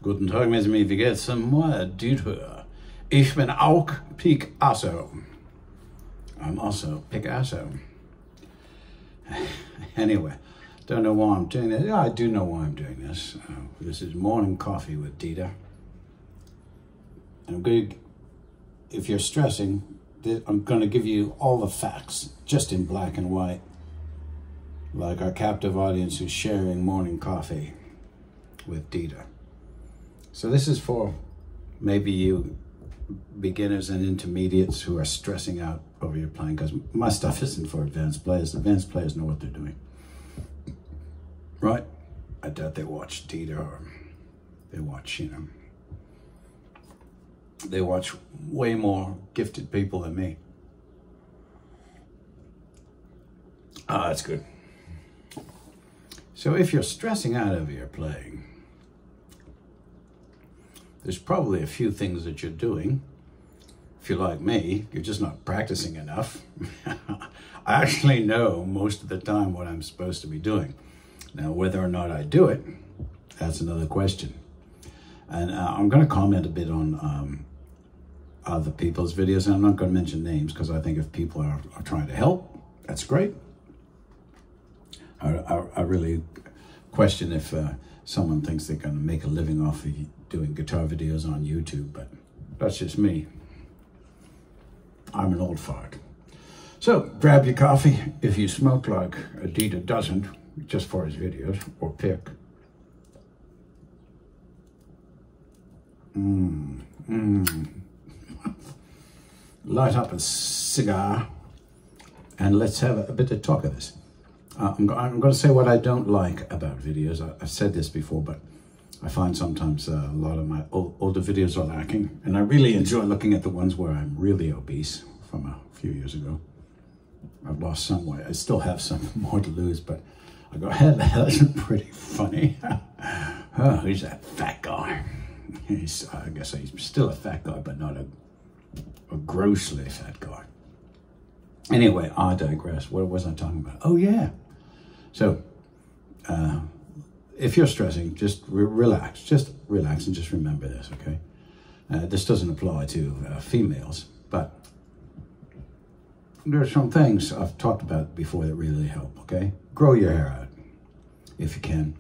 Guten Tag, mit mir, wie geht's? Moi, Dieter. Ich bin auch Picasso. I'm also Picasso. Anyway, don't know why I'm doing this. Yeah, I do know why I'm doing this. This is morning coffee with Dieter. I'm going to, if you're stressing, I'm going to give you all the facts, just in black and white, like our captive audience who's sharing morning coffee with Dieter. So this is for maybe you beginners and intermediates who are stressing out over your playing, because my stuff isn't for advanced players. Advanced players know what they're doing, right? I doubt they watch Dieter, or they watch, they watch way more gifted people than me. Ah, that's good. So if you're stressing out over your playing, there's probably a few things that you're doing. If you're like me, you're just not practicing enough. I actually know most of the time what I'm supposed to be doing. Now, whether or not I do it, that's another question. And I'm going to comment a bit on other people's videos, and I'm not going to mention names, because I think if people are trying to help, that's great. I really question if someone thinks they're going to make a living off of doing guitar videos on YouTube, but that's just me. I'm an old fart. So grab your coffee if you smoke like Dieter doesn't, just for his videos, or pick. Light up a cigar and let's have a bit of talk of this. I'm going to say what I don't like about videos. I've said this before, but I find sometimes a lot of my older videos are lacking, and I really enjoy looking at the ones where I'm really obese from a few years ago. I've lost some weight. I still have some more to lose, but I go, hey, that's pretty funny. Oh, he's that fat guy. I guess he's still a fat guy, but not a grossly fat guy. Anyway, I digress. What was I talking about? Oh, yeah. So, if you're stressing, just relax. Just relax and just remember this, okay? This doesn't apply to females, but there are some things I've talked about before that really help, okay? Grow your hair out, if you can.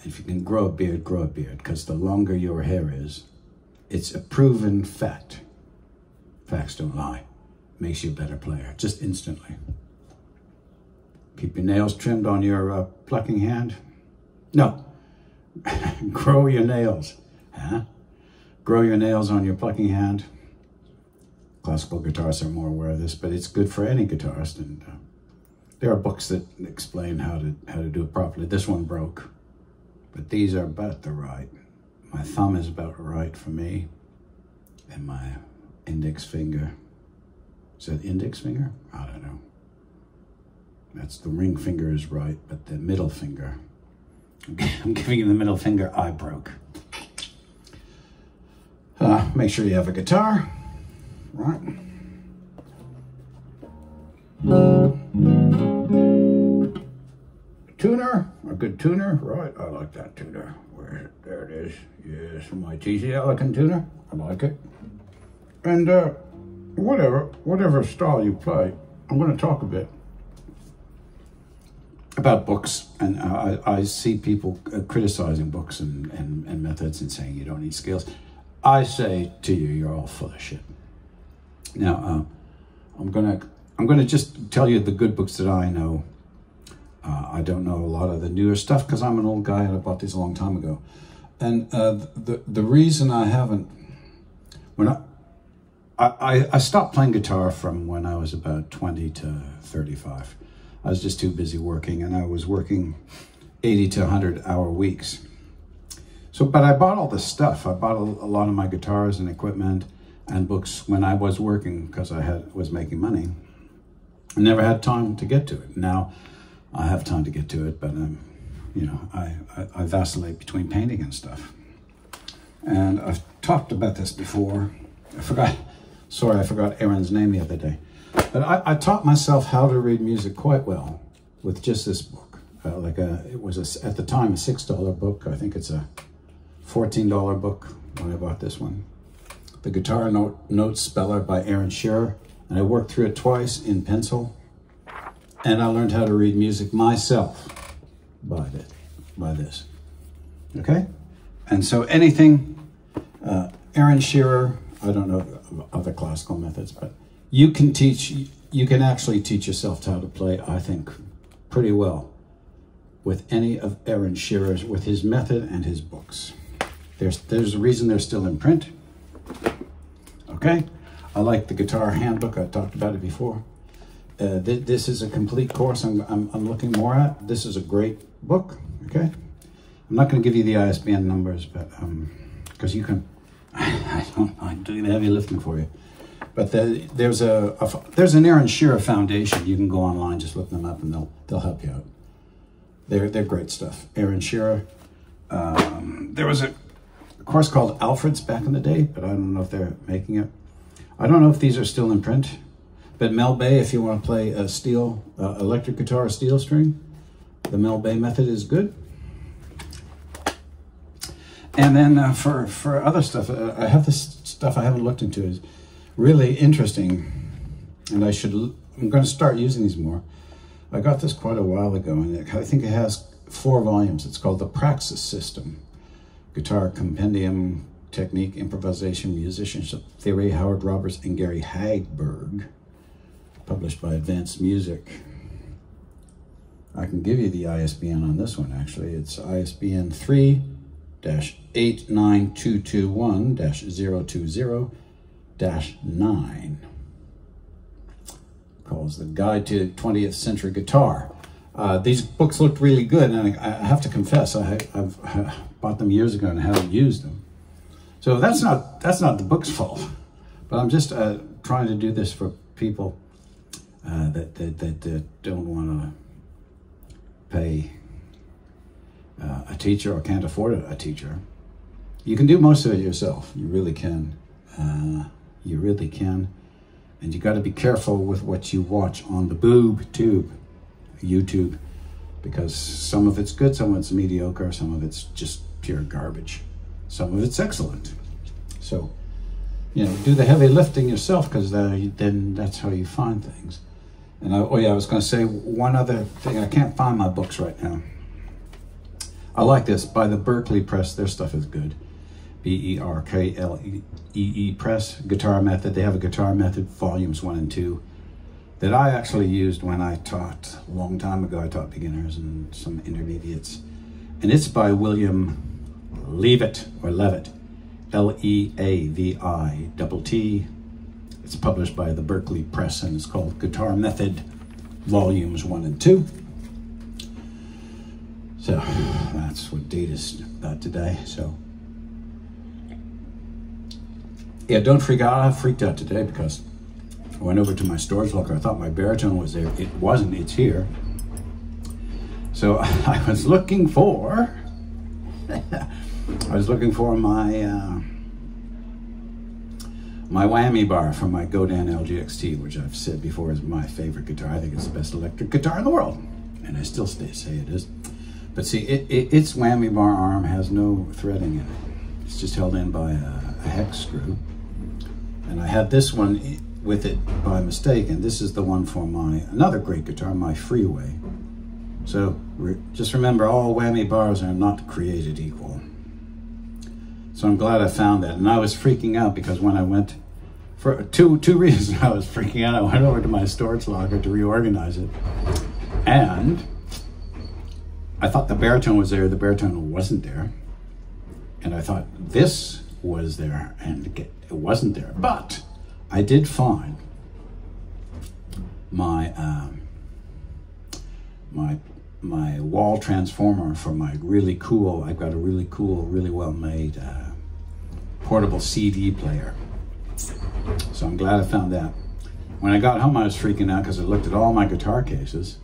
If you can grow a beard, because the longer your hair is, it's a proven fact. Facts don't lie. Makes you a better player, just instantly. Keep your nails trimmed on your plucking hand. No, grow your nails. Huh? Grow your nails on your plucking hand. Classical guitarists are more aware of this, but it's good for any guitarist. And there are books that explain how to do it properly. This one broke, but these are about the right. My thumb is about right for me, and my index finger. Is that index finger? I don't know. That's the ring finger is right, but the middle finger, I'm giving you the middle finger, I broke. Make sure you have a guitar, right? Tuner, a good tuner, right? I like that tuner. There it is. Yes, my TC Elegant tuner. I like it. And whatever style you play, I'm going to talk a bit about books, and I see people criticizing books and methods and saying you don't need skills. I say to you, you're all full of shit. Now, I'm gonna just tell you the good books that I know. I don't know a lot of the newer stuff because I'm an old guy and I bought these a long time ago. And the reason I haven't, I stopped playing guitar from when I was about 20 to 35. I was just too busy working, and I was working 80 to 100 hour weeks. So, but I bought all this stuff. I bought a lot of my guitars and equipment and books when I was working because I was making money. I never had time to get to it. Now I have time to get to it, but I vacillate between painting and stuff. And I've talked about this before. I forgot Aaron's name the other day. But I taught myself how to read music quite well with just this book. It was at the time a $6 book. I think it's a $14 book when I bought this one. The Guitar Note Speller by Shearer. And I worked through it twice in pencil. And I learned how to read music myself by this. Okay? And so anything, Shearer, I don't know other classical methods, but you can actually teach yourself how to play, I think, pretty well with any of Shearer's, with his method and his books. There's a reason they're still in print. Okay? I like the Guitar Handbook. I talked about it before. This is a complete course I'm looking more at. This is a great book, okay? I'm not going to give you the ISBN numbers, but because you can, I don't mind doing the heavy lifting for you. But there's an Shearer Foundation. You can go online, just look them up, and they'll help you out. They're great stuff. Shearer. There was a course called Alfred's back in the day, but I don't know if they're making it. I don't know if these are still in print. But Mel Bay, if you want to play a steel, electric guitar, steel string, the Mel Bay method is good. And then for other stuff, I have this stuff I haven't looked into. Is really interesting, and I'm going to start using these more. I got this quite a while ago, and I think it has 4 volumes. It's called the Praxis System: Guitar Compendium, Technique, Improvisation, Musicianship Theory, Howard Roberts and Gary Hagberg. Published by Advanced Music. I can give you the ISBN on this one, actually. It's ISBN 3-89221-020-9. Calls the Guide to 20th Century Guitar. These books looked really good, and I have to confess, I've bought them years ago and haven't used them. So that's not the book's fault, but I'm just trying to do this for people that don't want to pay a teacher or can't afford a teacher. You can do most of it yourself. You really can. You really can. And you got to be careful with what you watch on the boob tube, YouTube, because some of it's good, some of it's mediocre, some of it's just pure garbage. Some of it's excellent. So, you know, do the heavy lifting yourself, because then that's how you find things. And I was going to say one other thing. I can't find my books right now. I like this by the Berkeley Press. Their stuff is good. Berklee Press, Guitar Method. They have a Guitar Method volumes 1 and 2 that I actually used when I taught a long time ago. I taught beginners and some intermediates. And it's by William Leavitt, or Leavitt, Leavitt. It's published by the Berkeley Press, and it's called Guitar Method, Volumes 1 and 2. So that's what date is about today. So yeah, don't freak out. I freaked out today because I went over to my storage locker. I thought my baritone was there. It wasn't. It's here. So I was looking for my whammy bar from my Godin LGXT, which I've said before is my favorite guitar. I think it's the best electric guitar in the world, and I still say it is. But see, its whammy bar arm has no threading in it. It's just held in by a hex screw. And I had this one with it by mistake, and this is the one for another great guitar, my Freeway. So just remember, all whammy bars are not created equal. So I'm glad I found that. And I was freaking out because when I went, for two reasons I was freaking out. I went over to my storage locker to reorganize it. And I thought the baritone was there. The baritone wasn't there. And I thought this was there, and it wasn't there. But I did find my my wall transformer for my really cool, I've got a really cool, really well made portable CD player. So I'm glad I found that. When I got home, I was freaking out because I looked at all my guitar cases,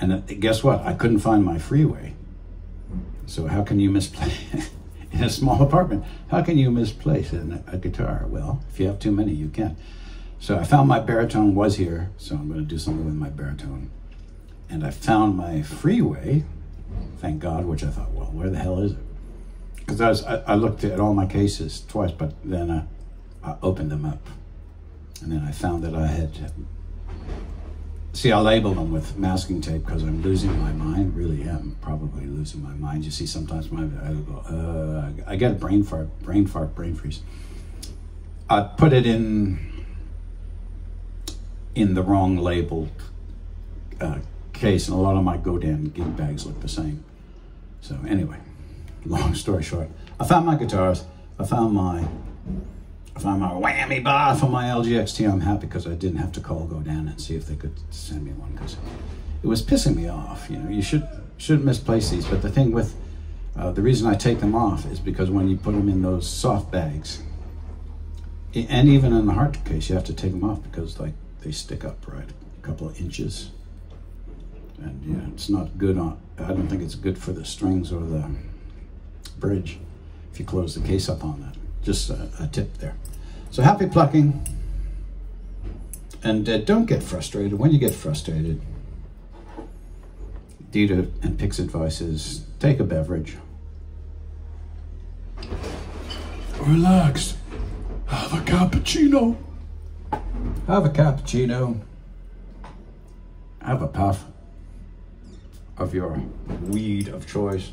and guess what? I couldn't find my Freeway. So how can you misplace in a small apartment? How can you misplace a guitar? Well, if you have too many, you can. So I found my baritone was here, so I'm going to do something with my baritone. And I found my Freeway, thank God, which I thought, well, where the hell is it? because I looked at all my cases twice, but then I opened them up, and then I found that I had see, I label them with masking tape because I'm losing my mind. Really am probably losing my mind. You see, sometimes I get a brain freeze. I put it in the wrong labeled case, and a lot of my Godin gig bags look the same. So anyway, long story short, I found my guitars. I found my whammy bar for my LGXT. I'm happy because I didn't have to call Godin and see if they could send me one, because it was pissing me off. You know, you shouldn't misplace these. But the thing with the reason I take them off is because when you put them in those soft bags, and even in the hard case, you have to take them off because like they stick up right a couple of inches, and yeah, it's not good on. I don't think it's good for the strings or the bridge if you close the case up on that. Just a tip there. So happy plucking, and don't get frustrated. When you get frustrated, Dita and Pick's advice is take a beverage. Relax. Have a cappuccino. Have a cappuccino. Have a puff of your weed of choice.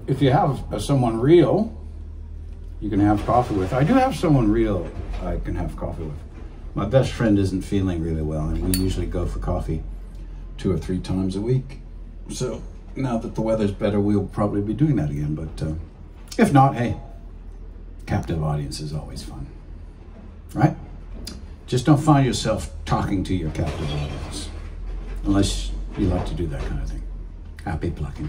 If you have someone real, you can have coffee with. I do have someone real I can have coffee with. My best friend isn't feeling really well, and we usually go for coffee 2 or 3 times a week. So now that the weather's better, we'll probably be doing that again. But if not, hey, captive audience is always fun, right? Just don't find yourself talking to your captive audience, unless you like to do that kind of thing. Happy plucking.